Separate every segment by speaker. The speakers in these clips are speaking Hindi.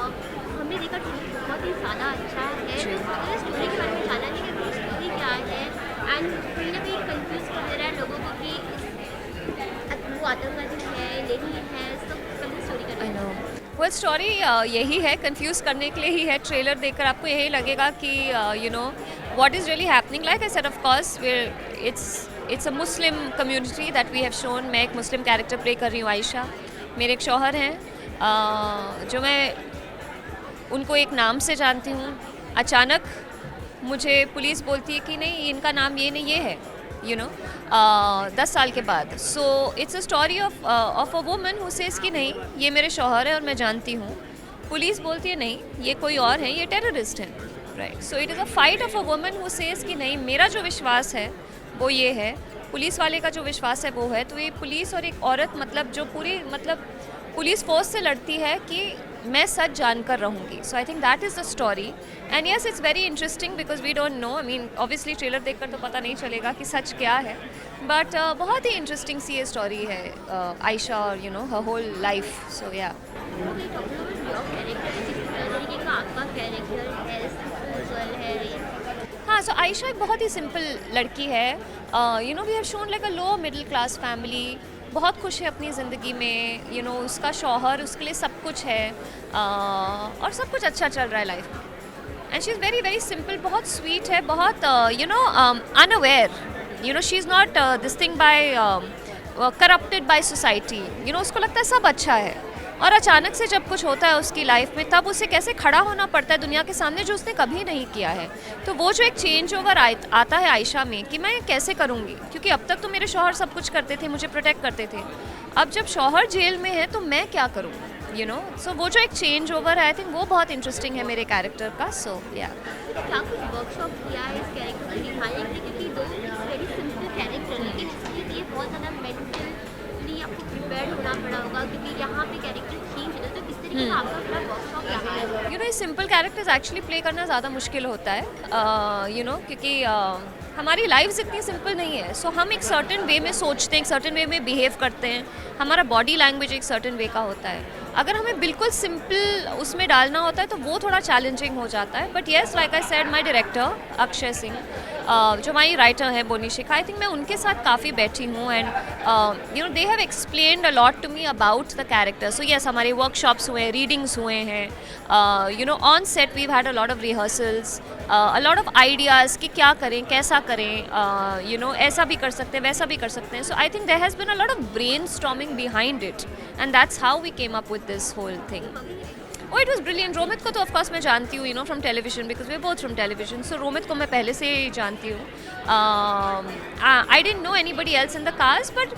Speaker 1: हमने देखा ट्रेलर बहुत ही ज़्यादा अच्छा है।
Speaker 2: जी।
Speaker 1: तो अगर स्टोरी के बारे में जानना है कि वो स्टोरी क्या है एंड कहीं न कहीं कन्फ्यूज़ कर दे रहा है लोगों को कि वो आतंकवादी है, नहीं है, सब पहले स्टोरी का
Speaker 2: I know.
Speaker 1: Details.
Speaker 2: Well story यही है, कंफ्यूज करने के लिए ही है। ट्रेलर देखकर आपको यही लगेगा कि you know what is really happening. Like I said, of course it's a Muslim community that we have shown. मैं एक मुस्लिम कैरेक्टर प्ले कर रही हूँ, आयशा। मेरे एक शौहर हैं, जो मैं उनको एक नाम से जानती हूँ। अचानक मुझे पुलिस बोलती है कि नहीं, इनका नाम ये नहीं, ये है, यू नो 10 साल के बाद। So it's a story of a woman who says कि नहीं, ये मेरे शौहर है और मैं जानती हूँ। पुलिस बोलती है नहीं, ये कोई और है, ये टेररिस्ट है, right. So it is a fight of a woman who says कि नहीं, मेरा जो विश्वास है वो ये है, पुलिस वाले का जो विश्वास है वो है। तो ये पुलिस और एक औरत, मतलब जो पूरी, मतलब पुलिस फोर्स से लड़ती है कि मैं सच जानकर रहूँगी। So I think that is the story. And yes, it's very interesting because we don't know, I mean obviously trailer देखकर तो पता नहीं चलेगा कि सच क्या है, बट बहुत ही इंटरेस्टिंग सी ये स्टोरी है, आयशा और you know her whole life. So yeah.
Speaker 1: Okay, talking about your character, जिस तरीके का आपका कैरेक्टर है, सिंपल है।
Speaker 2: हाँ, सो आयशा एक बहुत ही सिंपल लड़की है। You know we have shown like a low middle class family. बहुत खुश है अपनी ज़िंदगी में, यू नो उसका शौहर उसके लिए सब कुछ है, और सब कुछ अच्छा चल रहा है लाइफ में। And she is very very simple, बहुत स्वीट है, बहुत you know unaware. You know she is not this thing by corrupted by society. You know उसको लगता है सब अच्छा है, और अचानक से जब कुछ होता है उसकी लाइफ में, तब उसे कैसे खड़ा होना पड़ता है दुनिया के सामने, जो उसने कभी नहीं किया है। तो वो जो एक चेंज ओवर आता है आयशा में कि मैं कैसे करूँगी, क्योंकि अब तक तो मेरे शौहर सब कुछ करते थे, मुझे प्रोटेक्ट करते थे। अब जब शौहर जेल में है तो मैं क्या करूँ, यू नो। सो वो जो एक चेंज ओवर है, आई थिंक वो बहुत इंटरेस्टिंग है मेरे कैरेक्टर का। सो या।
Speaker 1: क्या कुछ वर्कशॉप किया है इस कैरेक्टर को निभाने के लिए, क्योंकि दो इट्स वेरी सिंपल कैरेक्टर, लेकिन इसके लिए बहुत ज़्यादा मेंटली आपको प्रिपेयर होना पड़ा होगा, क्योंकि यहाँ पे कैरेक्टर चेंज होता है। तो किस तरीके का आपका पूरा वर्कशॉप रहा है?
Speaker 2: You no simple characters actually play करना ज़्यादा मुश्किल होता है, यू नो क्योंकि हमारी लाइफ्स इतनी सिंपल नहीं है। सो हम एक सर्टेन वे में सोचते हैं, एक सर्टेन वे में बिहेव करते हैं, हमारा बॉडी लैंग्वेज एक सर्टेन वे का होता है। अगर हमें बिल्कुल सिंपल उसमें डालना होता है तो वो थोड़ा चैलेंजिंग हो जाता है। But yes, like I said, my director Akshay Singh, जो हमारी राइटर है बोनी शिखा, आई थिंक मैं उनके साथ काफ़ी बैठी हूँ। And you know they have explained a lot to me about the character. So yes, हमारे वर्कशॉप्स हुए, रीडिंग्स हुए हैं, you know on set we had a lot of rehearsals, a lot of ideas कि क्या करें, कैसा करें, यू नो ऐसा भी कर सकते हैं, वैसा भी कर सकते हैं। So I think there has been a lot of brainstorming behind it, and that's how we came up with this whole thing. Oh, it was brilliant. Romit को तो ऑफ कोर्स मैं जानती हूँ, you know from television, because we both from television. So Romit को मैं पहले से ही जानती हूँ। I don't know anybody else in the cast, but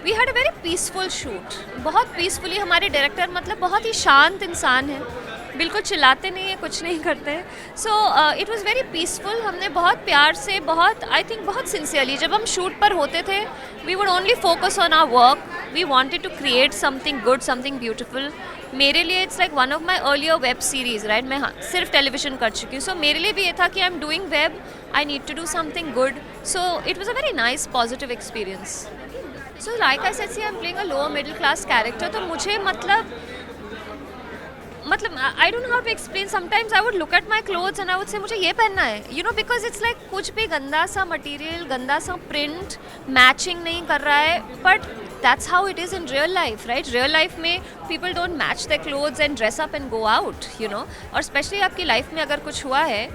Speaker 2: we had a very peaceful shoot. बहुत पीसफुली, हमारे डायरेक्टर मतलब बहुत ही शांत इंसान है, बिल्कुल चिल्लाते नहीं है, कुछ नहीं करते हैं। सो इट वॉज़ वेरी पीसफुल। हमने बहुत प्यार से, बहुत आई थिंक बहुत सिंसियरली, जब हम शूट पर होते थे, we would only focus on our work. We wanted to create something good, something beautiful. मेरे लिए it's like one of my earlier web series, right. मैं सिर्फ टेलीविजन कर चुकी हूँ। सो मेरे लिए भी ये था कि I am doing web, I need to do something good. So it was a very nice positive experience. So like I said, see I am playing a lower middle class character. तो मुझे मतलब I don't know how to explain. Sometimes I would look at my clothes and I would say मुझे ये पहनना है, you know, because it's like कुछ भी गंदा सा मटेरियल, गंदा सा प्रिंट मैचिंग नहीं कर रहा है। But that's how it is in real life, right. Real life में people don't match the clothes and dress up and go out, you know. और स्पेशली आपकी लाइफ में अगर कुछ हुआ है,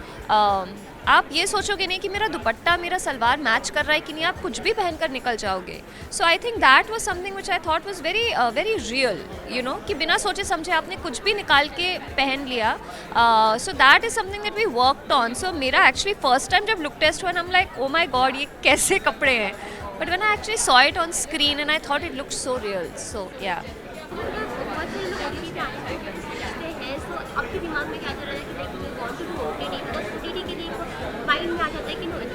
Speaker 2: आप ये सोचोगे नहीं कि मेरा दुपट्टा, मेरा सलवार मैच कर रहा है कि नहीं, आप कुछ भी पहनकर निकल जाओगे। So I think that was something which I thought was very very real, you know, कि बिना सोचे समझे आपने कुछ भी निकाल के पहन लिया। So that is something that we worked on. So मेरा एक्चुअली फर्स्ट टाइम जब लुक टेस्ट हुआ, I am like, oh my god, ये कैसे कपड़े हैं। But when I actually saw it on screen and I thought it looked so real. So yeah.
Speaker 1: बहुत से लोग ओटीटी पे आते हैं, सो आपके दिमाग में क्या चल रहा है कि like we want to do OTT, because OTT के लिए माइंड में आ जाता है कि no, it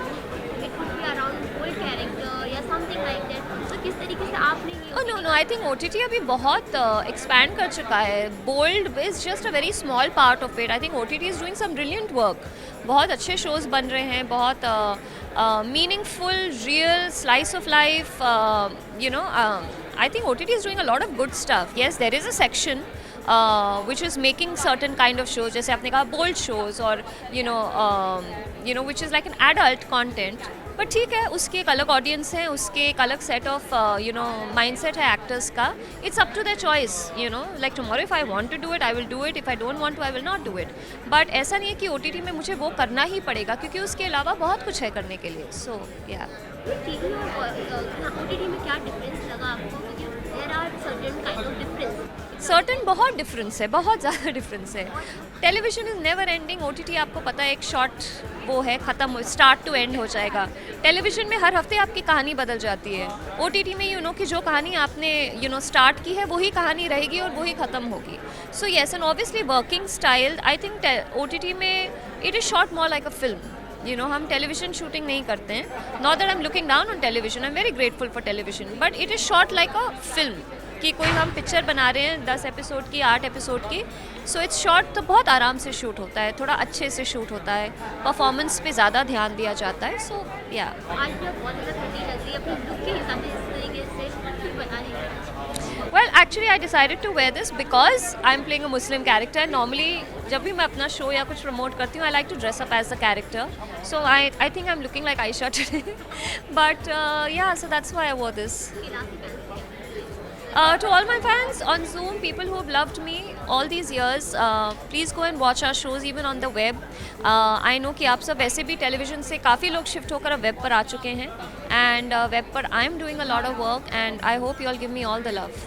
Speaker 1: could be around old character या समथिंग लाइक दैट। तो किस तरीके से आपने
Speaker 2: Oh no, I think OTT अभी बहुत एक्सपैंड कर चुका है। Bold is just a very small part of it. I think OTT is doing some brilliant work. बहुत अच्छे शोज बन रहे हैं, बहुत meaningful, real, slice of life, you know. I think OTT is doing a lot of good stuff. Yes, there is a section which is making certain kind of shows, जैसे आपने कहा बोल्ड शोज और you know which is like an adult content. But ठीक है, उसकी एक अलग ऑडियंस है, उसके एक अलग set of you know mindset है एक्टर्स का. It's up to their choice, you know, like tomorrow if I want to do it I will do it, if I don't want to I will not do it. But ऐसा नहीं है कि ओटीटी में मुझे वो करना ही पड़ेगा, क्योंकि उसके अलावा बहुत कुछ है करने के लिए. सो या
Speaker 1: टीवी और ओटीटी में क्या डिफरेंस लगा आपको, क्योंकि there are certain kind of difference.
Speaker 2: Certain बहुत डिफरेंस है, बहुत ज़्यादा डिफरेंस है. Television is never ending, OTT आपको पता है एक शॉर्ट वो है, ख़त्म, स्टार्ट टू एंड हो जाएगा. टेलीविजन में हर हफ्ते आपकी कहानी बदल जाती है. ओटीटी में यू नो कि जो कहानी आपने यू नो स्टार्ट की है वही कहानी रहेगी और वही ख़त्म होगी. So yes, and obviously working style, I think OTT में it is shot more like a film. You know हम टेलीविजन शूटिंग नहीं करते हैं. Not that I am looking down on television, I am very grateful for television, but it is shot like a film, कि कोई हम पिक्चर बना रहे हैं 10 एपिसोड की, 8 एपिसोड की. सो इट्स शॉर्ट, तो बहुत आराम से शूट होता है, थोड़ा अच्छे से शूट होता है, परफॉर्मेंस पे ज़्यादा ध्यान दिया जाता है. सो या
Speaker 1: आज भी आप बहुत ज़्यादा ठंडी लग रही है, अपने लुक के हिसाब से इस तरीके से फिर बना रही है.
Speaker 2: Well actually I decided to wear this because I am playing a Muslim character. Normally जब भी मैं अपना शो या कुछ प्रमोट करती हूँ, I like to dress up as a character. So I think I am looking like Ayesha today. But yeah, so that's why I wore this. To all my fans on Zoom, people who have loved me all these years, please go and watch our shows even on the web. I know कि आप सब वैसे भी टेलीविजन से काफ़ी लोग शिफ्ट होकर अब वेब पर आ चुके हैं, and वेब पर I am doing a lot of work and I hope you all give me all the love.